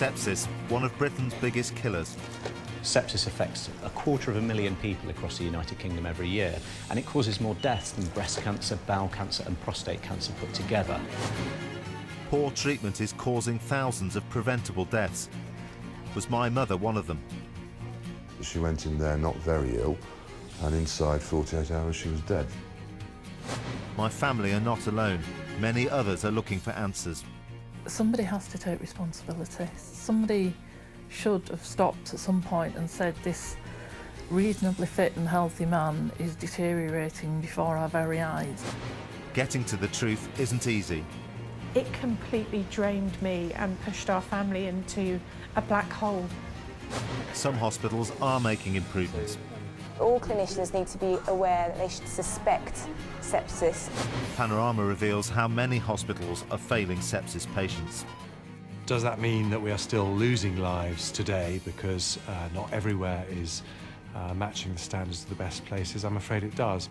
Sepsis, one of Britain's biggest killers. Sepsis affects 250,000 people across the United Kingdom every year, and it causes more deaths than breast cancer, bowel cancer and prostate cancer put together. Poor treatment is causing thousands of preventable deaths. Was my mother one of them? She went in there not very ill, and inside 48 hours she was dead. My family are not alone. Many others are looking for answers. Somebody has to take responsibility. Somebody should have stopped at some point and said, this reasonably fit and healthy man is deteriorating before our very eyes. Getting to the truth isn't easy. It completely drained me and pushed our family into a black hole. Some hospitals are making improvements. All clinicians need to be aware that they should suspect sepsis. Panorama reveals how many hospitals are failing sepsis patients. Does that mean that we are still losing lives today because not everywhere is matching the standards of the best places? I'm afraid it does.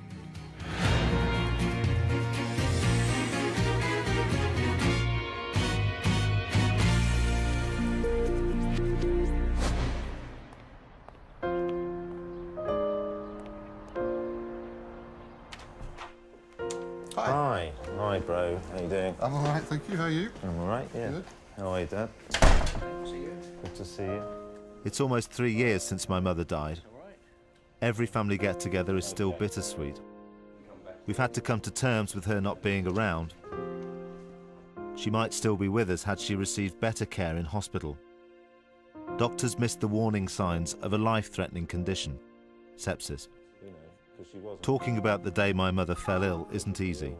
Hi. Hi, bro. How you doing? I'm all right, thank you. How are you? I'm all right, yeah. Good. How are you, Dad? Good to see you. It's almost 3 years since my mother died. Every family get-together is still bittersweet. We've had to come to terms with her not being around. She might still be with us had she received better care in hospital. Doctors missed the warning signs of a life-threatening condition, sepsis. Talking about the day my mother fell ill isn't easy.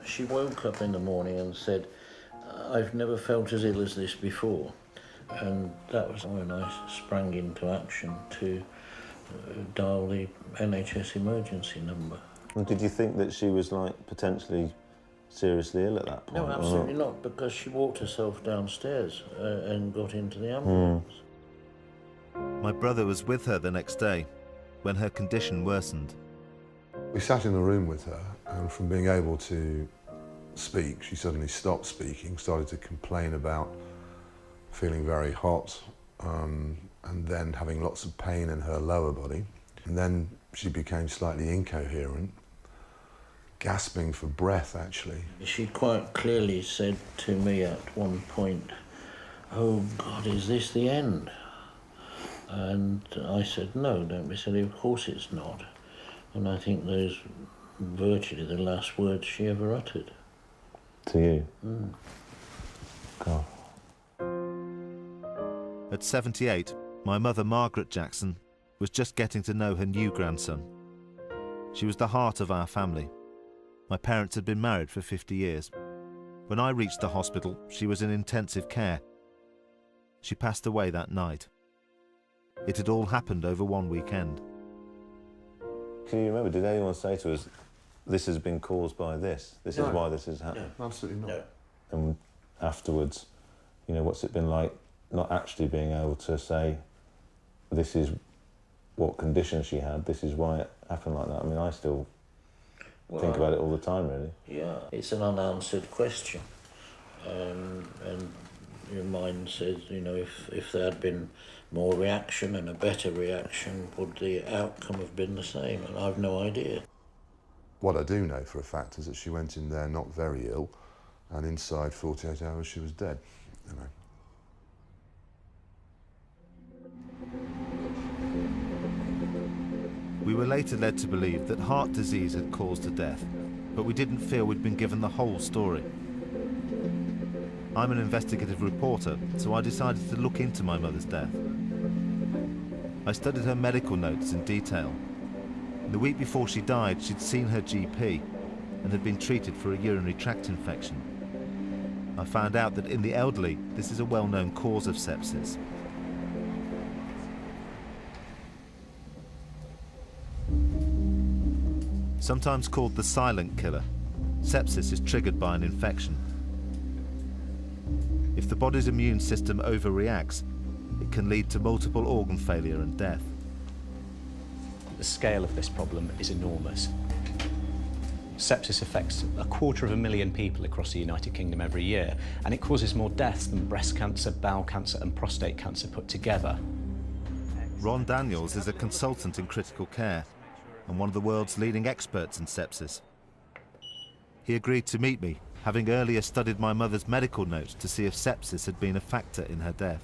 She woke up in the morning and said, I've never felt as ill as this before. And that was when I sprang into action to dial the NHS emergency number. And did you think that she was, like, potentially seriously ill at that point? No, absolutely not, because she walked herself downstairs and got into the ambulance. My brother was with her the next day, when her condition worsened. We sat in the room with her, and from being able to speak, she suddenly stopped speaking, started to complain about feeling very hot, and then having lots of pain in her lower body. And then she became slightly incoherent, gasping for breath, actually. She quite clearly said to me at one point, "Oh God, is this the end?" And I said, "No, don't be silly, of course it's not." And I think those virtually the last words she ever uttered. To you? God. At 78, my mother, Margaret Jackson, was just getting to know her new grandson. She was the heart of our family. My parents had been married for 50 years. When I reached the hospital, she was in intensive care. She passed away that night. It had all happened over one weekend. Can you remember, did anyone say to us, this has been caused by this? This is why this has happened? No, absolutely not. No. And afterwards, you know, what's it been like not actually being able to say, this is what condition she had, this is why it happened like that? I mean, I still think about it all the time, really. Yeah, it's an unanswered question. And your mind says, you know, if there had been more reaction and a better reaction, would the outcome have been the same? And I've no idea. What I do know for a fact is that she went in there not very ill, and inside 48 hours she was dead, you know. We were later led to believe that heart disease had caused her death, but we didn't feel we'd been given the whole story. I'm an investigative reporter, so I decided to look into my mother's death. I studied her medical notes in detail. The week before she died, she'd seen her GP and had been treated for a urinary tract infection. I found out that in the elderly, this is a well-known cause of sepsis. Sometimes called the silent killer, sepsis is triggered by an infection. If the body's immune system overreacts, it can lead to multiple organ failure and death. The scale of this problem is enormous. Sepsis affects 250,000 people across the United Kingdom every year, and it causes more deaths than breast cancer, bowel cancer and prostate cancer put together. Ron Daniels is a consultant in critical care and one of the world's leading experts in sepsis. He agreed to meet me, having earlier studied my mother's medical notes to see if sepsis had been a factor in her death.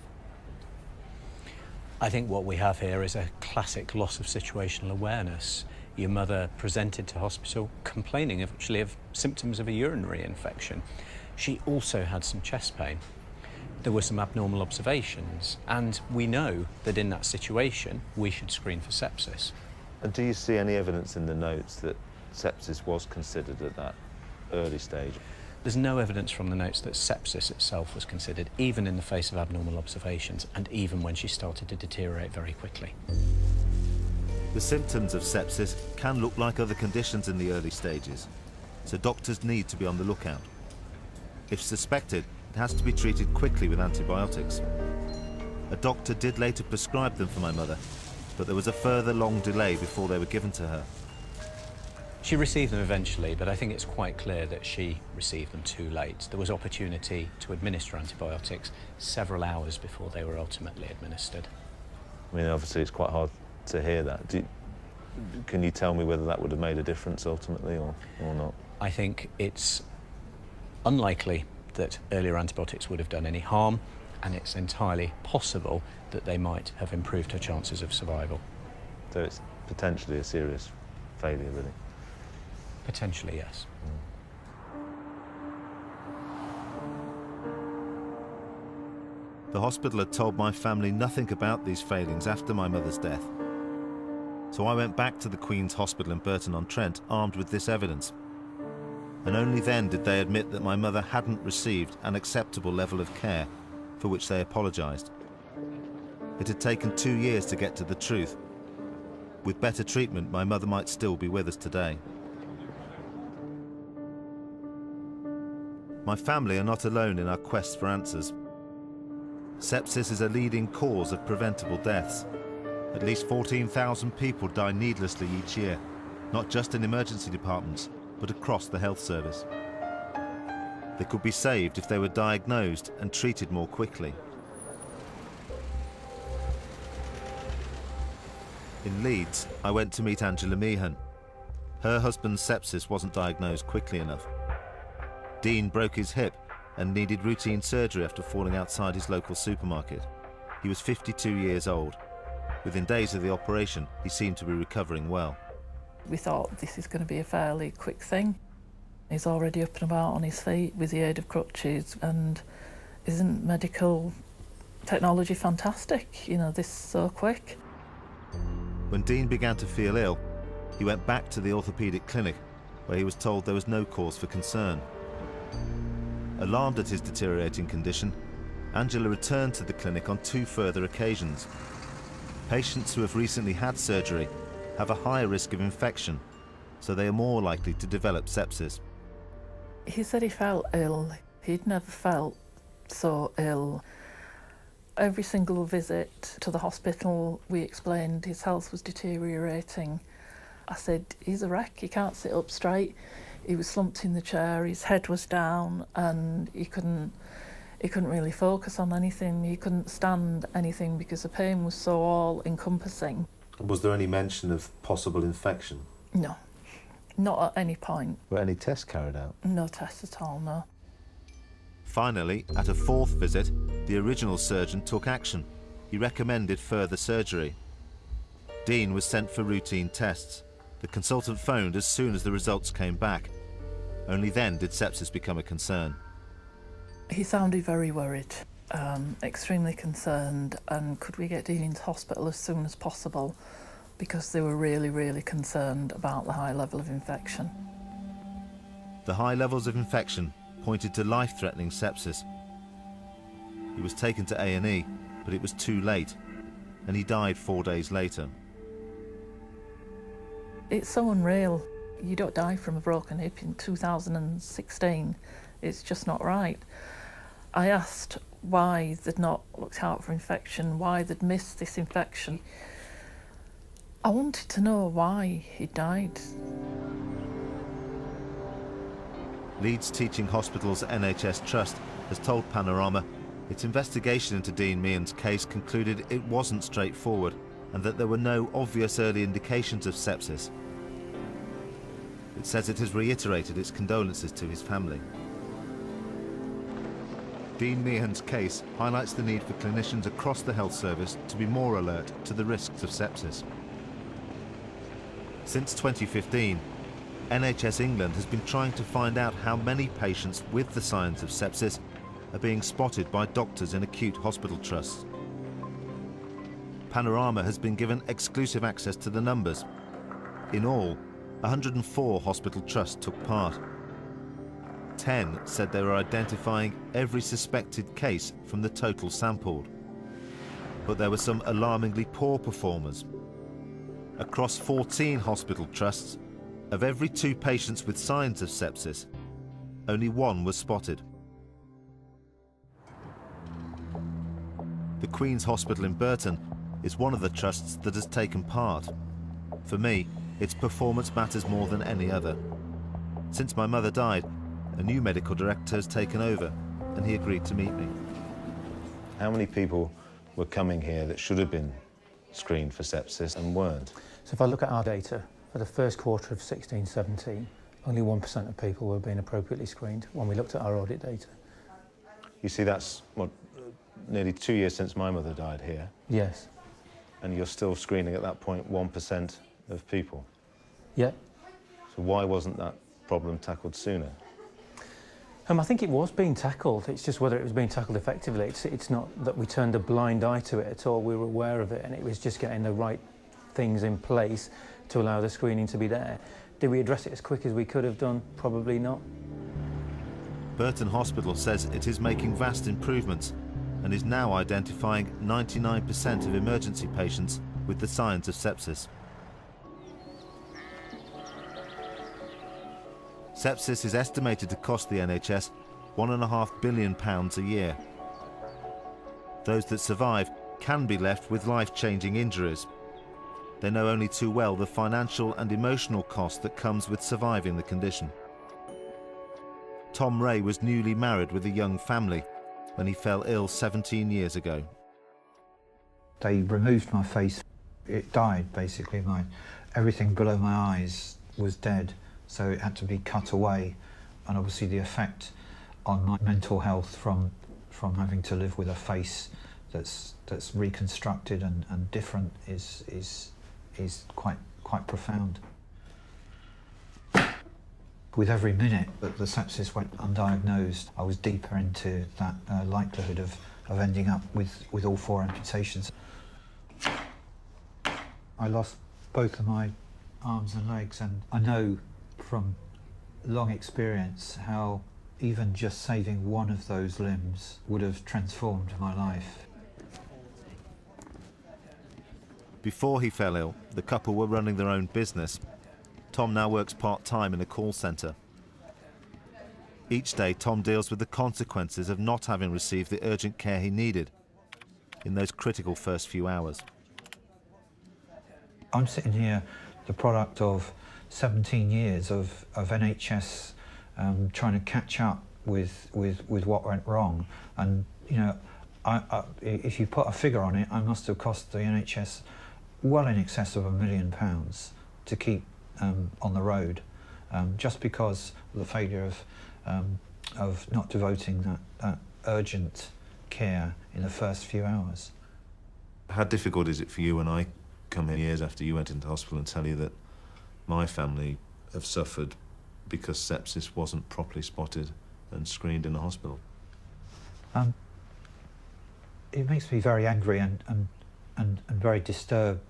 I think what we have here is a classic loss of situational awareness. Your mother presented to hospital complaining actually of symptoms of a urinary infection. She also had some chest pain. There were some abnormal observations, and we know that in that situation we should screen for sepsis. And do you see any evidence in the notes that sepsis was considered at that early stage? There's no evidence from the notes that sepsis itself was considered, even in the face of abnormal observations, and even when she started to deteriorate very quickly. The symptoms of sepsis can look like other conditions in the early stages, so doctors need to be on the lookout. If suspected, it has to be treated quickly with antibiotics. A doctor did later prescribe them for my mother, but there was a further long delay before they were given to her. She received them eventually, but I think it's quite clear that she received them too late. There was opportunity to administer antibiotics several hours before they were ultimately administered. I mean, obviously it's quite hard to hear that. Can you tell me whether that would have made a difference ultimately or not? I think it's unlikely that earlier antibiotics would have done any harm, and it's entirely possible that they might have improved her chances of survival. So it's potentially a serious failure, really? Potentially, yes. The hospital had told my family nothing about these failings after my mother's death. So I went back to the Queen's Hospital in Burton-on-Trent armed with this evidence. And only then did they admit that my mother hadn't received an acceptable level of care, for which they apologised. It had taken 2 years to get to the truth. With better treatment, my mother might still be with us today. My family are not alone in our quest for answers. Sepsis is a leading cause of preventable deaths. At least 14,000 people die needlessly each year, not just in emergency departments, but across the health service. They could be saved if they were diagnosed and treated more quickly. In Leeds, I went to meet Angela Meehan. Her husband's sepsis wasn't diagnosed quickly enough. Dean broke his hip and needed routine surgery after falling outside his local supermarket. He was 52 years old. Within days of the operation, he seemed to be recovering well. We thought this is going to be a fairly quick thing. He's already up and about on his feet with the aid of crutches, and isn't medical technology fantastic? You know, this so quick. When Dean began to feel ill, he went back to the orthopaedic clinic, where he was told there was no cause for concern. Alarmed at his deteriorating condition, Angela returned to the clinic on 2 further occasions. Patients who have recently had surgery have a higher risk of infection, so they are more likely to develop sepsis. He said he felt ill. He'd never felt so ill. Every single visit to the hospital, we explained his health was deteriorating. I said, he's a wreck, he can't sit up straight. He was slumped in the chair, his head was down, and he couldn't really focus on anything. He couldn't stand anything because the pain was so all-encompassing. Was there any mention of possible infection? No, not at any point. Were any tests carried out? No tests at all, no. Finally, at a 4th visit, the original surgeon took action. He recommended further surgery. Dean was sent for routine tests. The consultant phoned as soon as the results came back. Only then did sepsis become a concern. He sounded very worried, extremely concerned, and could we get Dean into hospital as soon as possible, because they were really, really concerned about the high level of infection. The high levels of infection pointed to life-threatening sepsis. He was taken to A&E, but it was too late, and he died 4 days later. It's so unreal. You don't die from a broken hip in 2016. It's just not right. I asked why they'd not looked out for infection, why they'd missed this infection. I wanted to know why he died. Leeds Teaching Hospitals NHS Trust has told Panorama its investigation into Dean Meehan's case concluded it wasn't straightforward and that there were no obvious early indications of sepsis. It says it has reiterated its condolences to his family. Dean Meehan's case highlights the need for clinicians across the health service to be more alert to the risks of sepsis. Since 2015, NHS England has been trying to find out how many patients with the signs of sepsis are being spotted by doctors in acute hospital trusts. Panorama has been given exclusive access to the numbers. In all, 104 hospital trusts took part. 10 said they were identifying every suspected case from the total sampled. But there were some alarmingly poor performers. Across 14 hospital trusts, of every 2 patients with signs of sepsis, only 1 was spotted. The Queen's Hospital in Burton is one of the trusts that has taken part. For me, its performance matters more than any other. Since my mother died, a new medical director has taken over, and he agreed to meet me. How many people were coming here that should have been screened for sepsis and weren't? So if I look at our data, for the first quarter of 16-17, only 1% of people were being appropriately screened when we looked at our audit data. You see, that's, what, nearly 2 years since my mother died here? Yes. And you're still screening at that point 1% of people? Yeah. So why wasn't that problem tackled sooner? I think it was being tackled. It's just whether it was being tackled effectively. It's not that we turned a blind eye to it at all. We were aware of it, and it was just getting the right things in place to allow the screening to be there. Did we address it as quick as we could have done? Probably not. Burton Hospital says it is making vast improvements and is now identifying 99% of emergency patients with the signs of sepsis. Sepsis is estimated to cost the NHS £1.5 billion a year. Those that survive can be left with life-changing injuries. They know only too well the financial and emotional cost that comes with surviving the condition. Tom Ray was newly married with a young family when he fell ill 17 years ago. They removed my face. It died, basically. Everything below my eyes was dead, so it had to be cut away. And obviously the effect on my mental health from having to live with a face that's reconstructed and different is quite profound. With every minute that the sepsis went undiagnosed, I was deeper into that likelihood of ending up with all 4 amputations. I lost both of my arms and legs, and I know from long experience how even just saving one of those limbs would have transformed my life. Before he fell ill, the couple were running their own business. Tom now works part-time in a call centre. Each day, Tom deals with the consequences of not having received the urgent care he needed in those critical first few hours. I'm sitting here, the product of 17 years of NHS trying to catch up with what went wrong. And, you know, if you put a figure on it, I must have cost the NHS well in excess of £1 million to keep on the road, just because of the failure of not devoting that urgent care in the first few hours. How difficult is it for you when I come in years after you went into hospital and tell you that my family have suffered because sepsis wasn't properly spotted and screened in a hospital? It makes me very angry and very disturbed.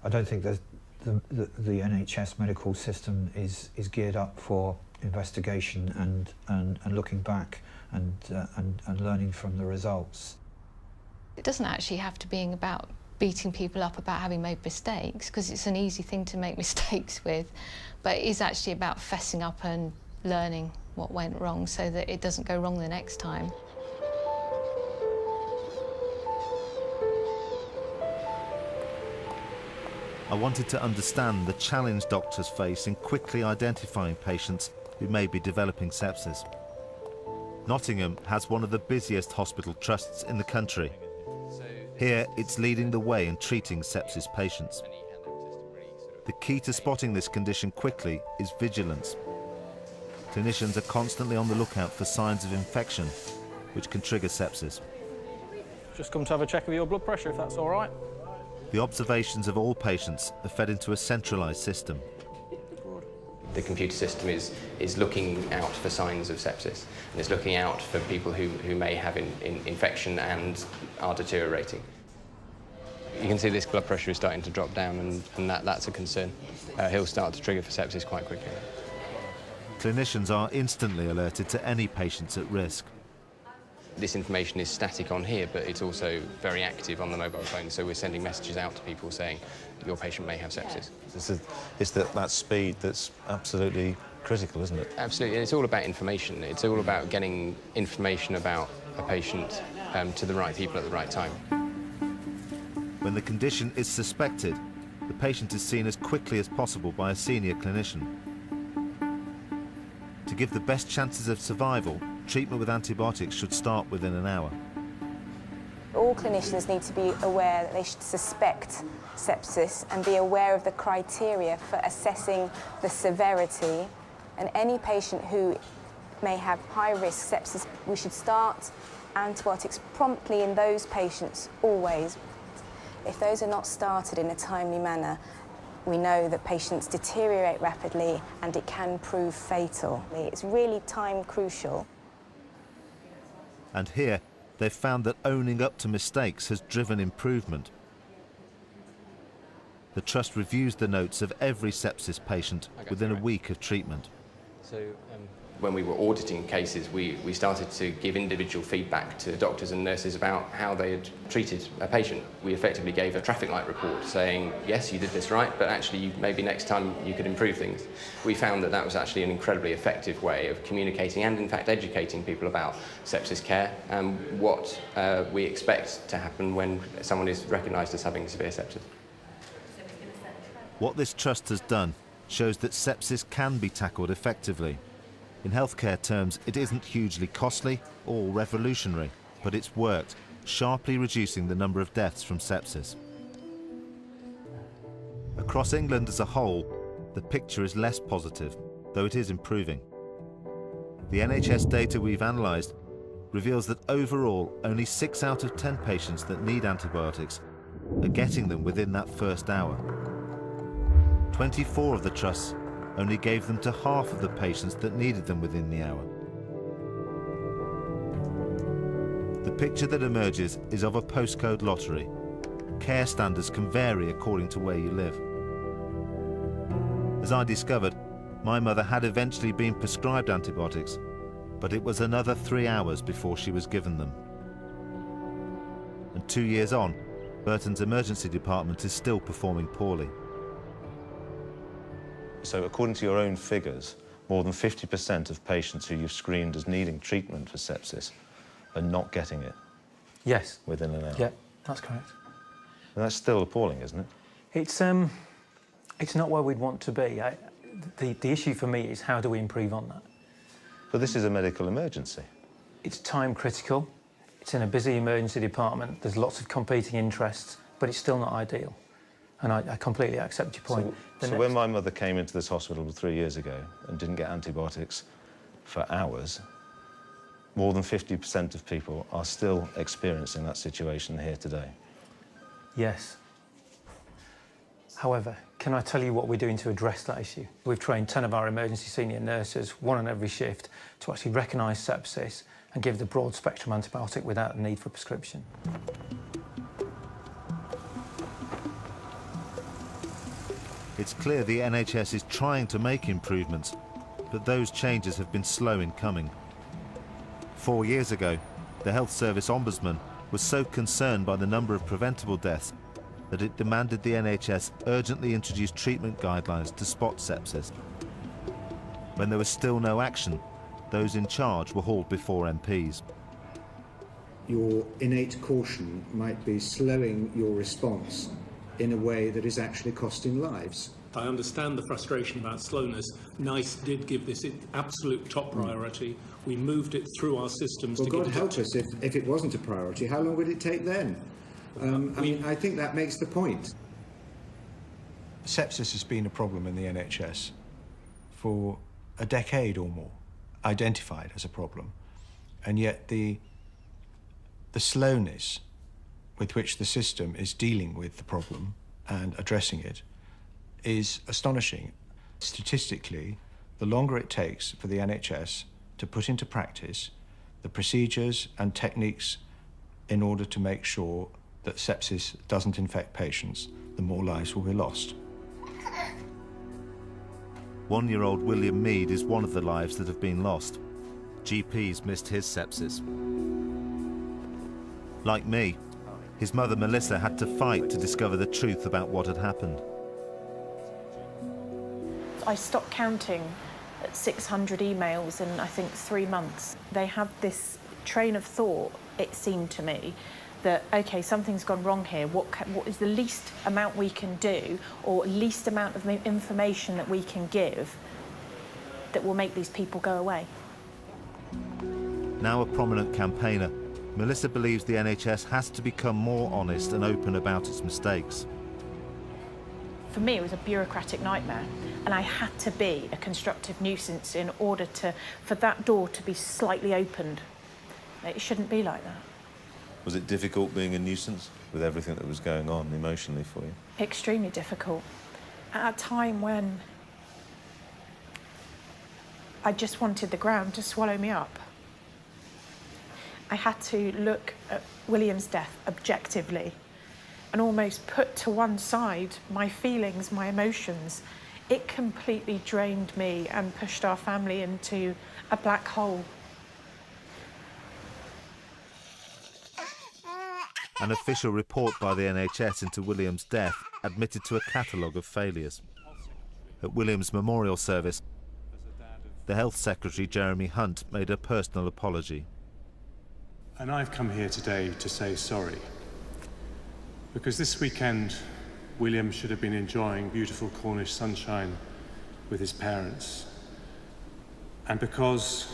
I don't think that the NHS medical system is geared up for investigation and looking back and learning from the results. It doesn't actually have to be about beating people up about having made mistakes, because it's an easy thing to make mistakes with, but it is actually about fessing up and learning what went wrong so that it doesn't go wrong the next time. I wanted to understand the challenge doctors face in quickly identifying patients who may be developing sepsis. Nottingham has one of the busiest hospital trusts in the country. Here, it's leading the way in treating sepsis patients. The key to spotting this condition quickly is vigilance. Clinicians are constantly on the lookout for signs of infection, which can trigger sepsis. Just come to have a check of your blood pressure, if that's all right. The observations of all patients are fed into a centralised system. The computer system is looking out for signs of sepsis, and it's looking out for people who may have infection and are deteriorating. You can see this blood pressure is starting to drop down, and that's a concern. He'll start to trigger for sepsis quite quickly. Clinicians are instantly alerted to any patients at risk. This information is static on here, but it's also very active on the mobile phone, so we're sending messages out to people saying your patient may have sepsis. It's that speed that's absolutely critical, isn't it? Absolutely, it's all about information. It's all about getting information about a patient to the right people at the right time. When the condition is suspected, the patient is seen as quickly as possible by a senior clinician. To give the best chances of survival, treatment with antibiotics should start within an hour. All clinicians need to be aware that they should suspect sepsis and be aware of the criteria for assessing the severity. And any patient who may have high-risk sepsis, we should start antibiotics promptly in those patients, always. If those are not started in a timely manner, we know that patients deteriorate rapidly and it can prove fatal. It's really time crucial. And here, they've found that owning up to mistakes has driven improvement. The Trust reviews the notes of every sepsis patient within a week of treatment. When we were auditing cases, we started to give individual feedback to doctors and nurses about how they had treated a patient. We effectively gave a traffic light report saying, yes, you did this right, but actually maybe next time you could improve things. We found that that was actually an incredibly effective way of communicating and in fact educating people about sepsis care and what we expect to happen when someone is recognised as having severe sepsis. What this Trust has done shows that sepsis can be tackled effectively. In healthcare terms, it isn't hugely costly or revolutionary, but it's worked, sharply reducing the number of deaths from sepsis. Across England as a whole, the picture is less positive, though it is improving. The NHS data we've analysed reveals that overall, only 6 out of 10 patients that need antibiotics are getting them within that first hour. 24 of the trusts only gave them to half of the patients that needed them within the hour. The picture that emerges is of a postcode lottery. Care standards can vary according to where you live. As I discovered, my mother had eventually been prescribed antibiotics, but it was another 3 hours before she was given them. And 2 years on, Burton's emergency department is still performing poorly. So according to your own figures, more than 50% of patients who you've screened as needing treatment for sepsis are not getting it. Yes. Within an hour. Yeah, that's correct. And that's still appalling, isn't it? It's not where we'd want to be. The issue for me is how do we improve on that? But this is a medical emergency. It's time critical. It's in a busy emergency department. There's lots of competing interests, but it's still not ideal. And I completely accept your point. So when my mother came into this hospital 3 years ago and didn't get antibiotics for hours, more than 50% of people are still experiencing that situation here today. Yes. However, can I tell you what we're doing to address that issue? We've trained 10 of our emergency senior nurses, 1 on every shift, to actually recognise sepsis and give the broad spectrum antibiotic without the need for prescription. It's clear the NHS is trying to make improvements, but those changes have been slow in coming. 4 years ago, the Health Service Ombudsman was so concerned by the number of preventable deaths that it demanded the NHS urgently introduce treatment guidelines to spot sepsis. When there was still no action, those in charge were hauled before MPs. Your innate caution might be slowing your response in a way that is actually costing lives. I understand the frustration about slowness. NICE did give this absolute top priority. We moved it through our systems well, to God give help us if it wasn't a priority. How long would it take then? I mean, I think that makes the point. Sepsis has been a problem in the NHS for a decade or more, identified as a problem. And yet the slowness with which the system is dealing with the problem and addressing it is astonishing. Statistically, the longer it takes for the NHS to put into practice the procedures and techniques in order to make sure that sepsis doesn't infect patients, the more lives will be lost. 1-year-old William Mead is one of the lives that have been lost. GPs missed his sepsis. Like me, his mother Melissa had to fight to discover the truth about what had happened. I stopped counting at 600 emails in, I think, 3 months. They had this train of thought, it seemed to me, that, OK, something's gone wrong here. What is the least amount we can do, or least amount of information that we can give that will make these people go away? Now a prominent campaigner, Melissa believes the NHS has to become more honest and open about its mistakes. For me, it was a bureaucratic nightmare, and I had to be a constructive nuisance in order for that door to be slightly opened. It shouldn't be like that. Was it difficult being a nuisance with everything that was going on emotionally for you? Extremely difficult. At a time when I just wanted the ground to swallow me up. I had to look at William's death objectively and almost put to one side my feelings, my emotions. It completely drained me and pushed our family into a black hole. An official report by the NHS into William's death admitted to a catalogue of failures. At William's memorial service, the Health Secretary, Jeremy Hunt, made a personal apology. And I've come here today to say sorry. Because this weekend, William should have been enjoying beautiful Cornish sunshine with his parents. And because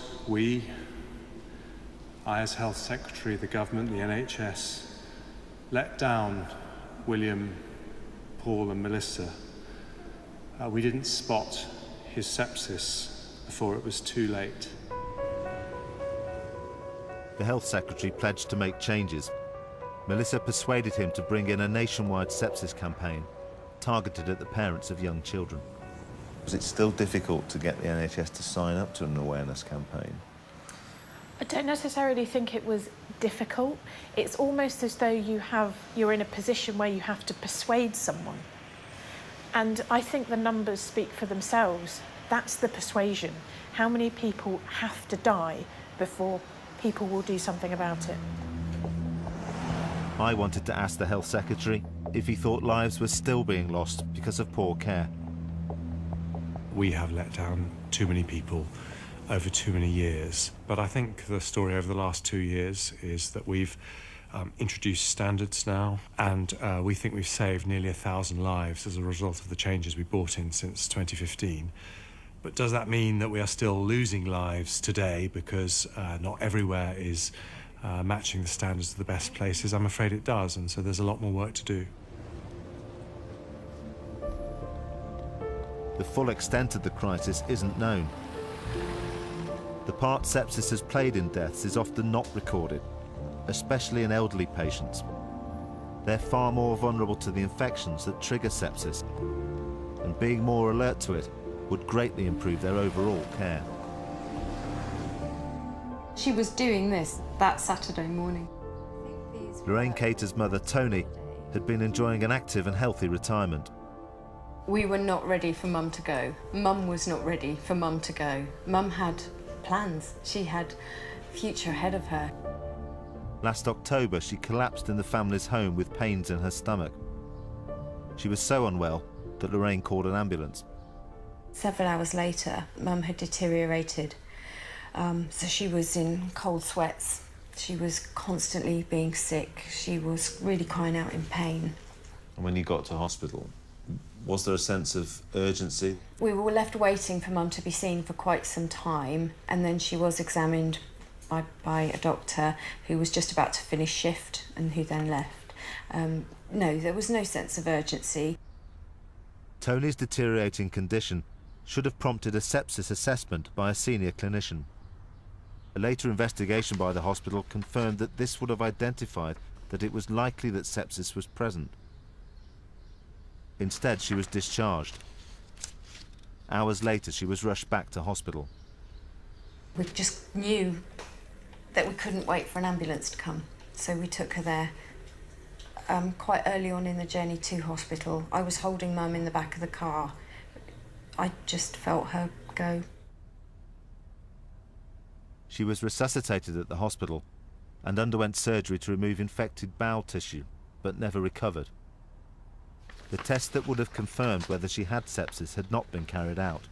I as Health Secretary, the government, the NHS, let down William, Paul and Melissa, we didn't spot his sepsis before it was too late. The Health Secretary pledged to make changes. Melissa persuaded him to bring in a nationwide sepsis campaign targeted at the parents of young children. Was it still difficult to get the NHS to sign up to an awareness campaign? I don't necessarily think it was difficult. It's almost as though you're in a position where you have to persuade someone. And I think the numbers speak for themselves. That's the persuasion. How many people have to die before people will do something about it? I wanted to ask the Health Secretary if he thought lives were still being lost because of poor care. We have let down too many people over too many years. But I think the story over the last 2 years is that we've introduced standards now, and we think we've saved nearly 1,000 lives as a result of the changes we brought in since 2015. But does that mean that we are still losing lives today because not everywhere is matching the standards of the best places? I'm afraid it does, and so there's a lot more work to do. The full extent of the crisis isn't known. The part sepsis has played in deaths is often not recorded, especially in elderly patients. They're far more vulnerable to the infections that trigger sepsis, and being more alert to it would greatly improve their overall care. She was doing this that Saturday morning. Lorraine Cater's mother, Tony, had been enjoying an active and healthy retirement. We were not ready for Mum to go. Mum was not ready for Mum to go. Mum had plans. She had future ahead of her. Last October, she collapsed in the family's home with pains in her stomach. She was so unwell that Lorraine called an ambulance. Several hours later, Mum had deteriorated. So she was in cold sweats. She was constantly being sick. She was really crying out in pain. And when you got to hospital, Was there a sense of urgency? We were left waiting for Mum to be seen for quite some time, and then she was examined by a doctor who was just about to finish shift and who then left. No, there was no sense of urgency. Tony's deteriorating condition should have prompted a sepsis assessment by a senior clinician. A later investigation by the hospital confirmed that this would have identified that it was likely that sepsis was present. Instead, she was discharged. Hours later, she was rushed back to hospital. We just knew that we couldn't wait for an ambulance to come, so we took her there. Quite early on in the journey to hospital, I was holding Mum in the back of the car. I just felt her go. She was resuscitated at the hospital and underwent surgery to remove infected bowel tissue, but never recovered. The test that would have confirmed whether she had sepsis had not been carried out.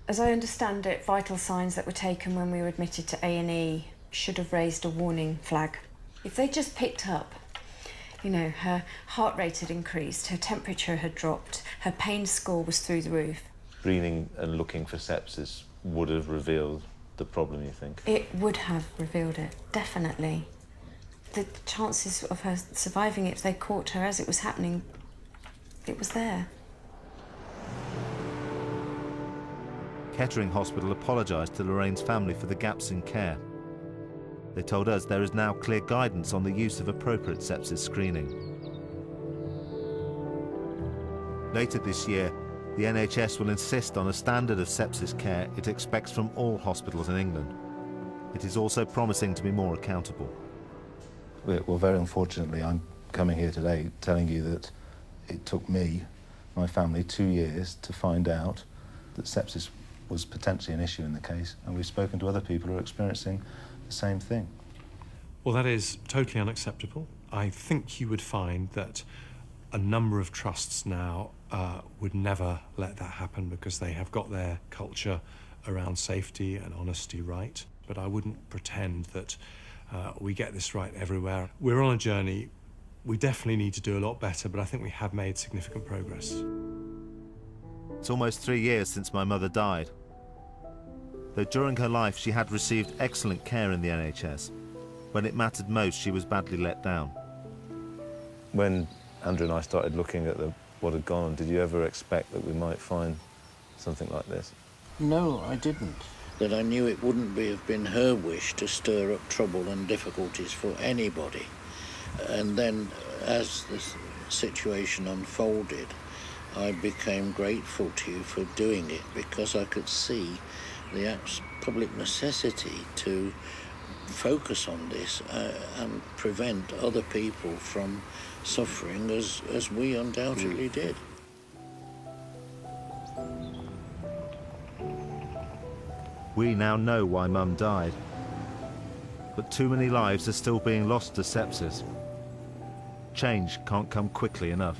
As I understand it, vital signs that were taken when we were admitted to A&E should have raised a warning flag. If they just picked up, you know, her heart rate had increased, her temperature had dropped, her pain score was through the roof. Screening and looking for sepsis would have revealed the problem, you think? It would have revealed it, definitely. The chances of her surviving it, if they caught her as it was happening, it was there. Kettering Hospital apologised to Lorraine's family for the gaps in care. They told us there is now clear guidance on the use of appropriate sepsis screening. Later this year, the NHS will insist on a standard of sepsis care it expects from all hospitals in England. It is also promising to be more accountable. Well, very unfortunately, I'm coming here today telling you that it took me, my family, 2 years to find out that sepsis was potentially an issue in the case, and we've spoken to other people who are experiencing the same thing. Well, that is totally unacceptable. I think you would find that a number of trusts now would never let that happen because they have got their culture around safety and honesty right. But I wouldn't pretend that we get this right everywhere. We're on a journey. We definitely need to do a lot better, but I think we have made significant progress. It's almost 3 years since my mother died. Though during her life she had received excellent care in the NHS, when it mattered most she was badly let down. When Andrew and I started looking at what had gone on, did you ever expect that we might find something like this? No, I didn't. That I knew it wouldn't have been her wish to stir up trouble and difficulties for anybody. And then, as the situation unfolded, I became grateful to you for doing it because I could see the public necessity to focus on this and prevent other people from suffering as we undoubtedly did. We now know why Mum died, but too many lives are still being lost to sepsis. Change can't come quickly enough.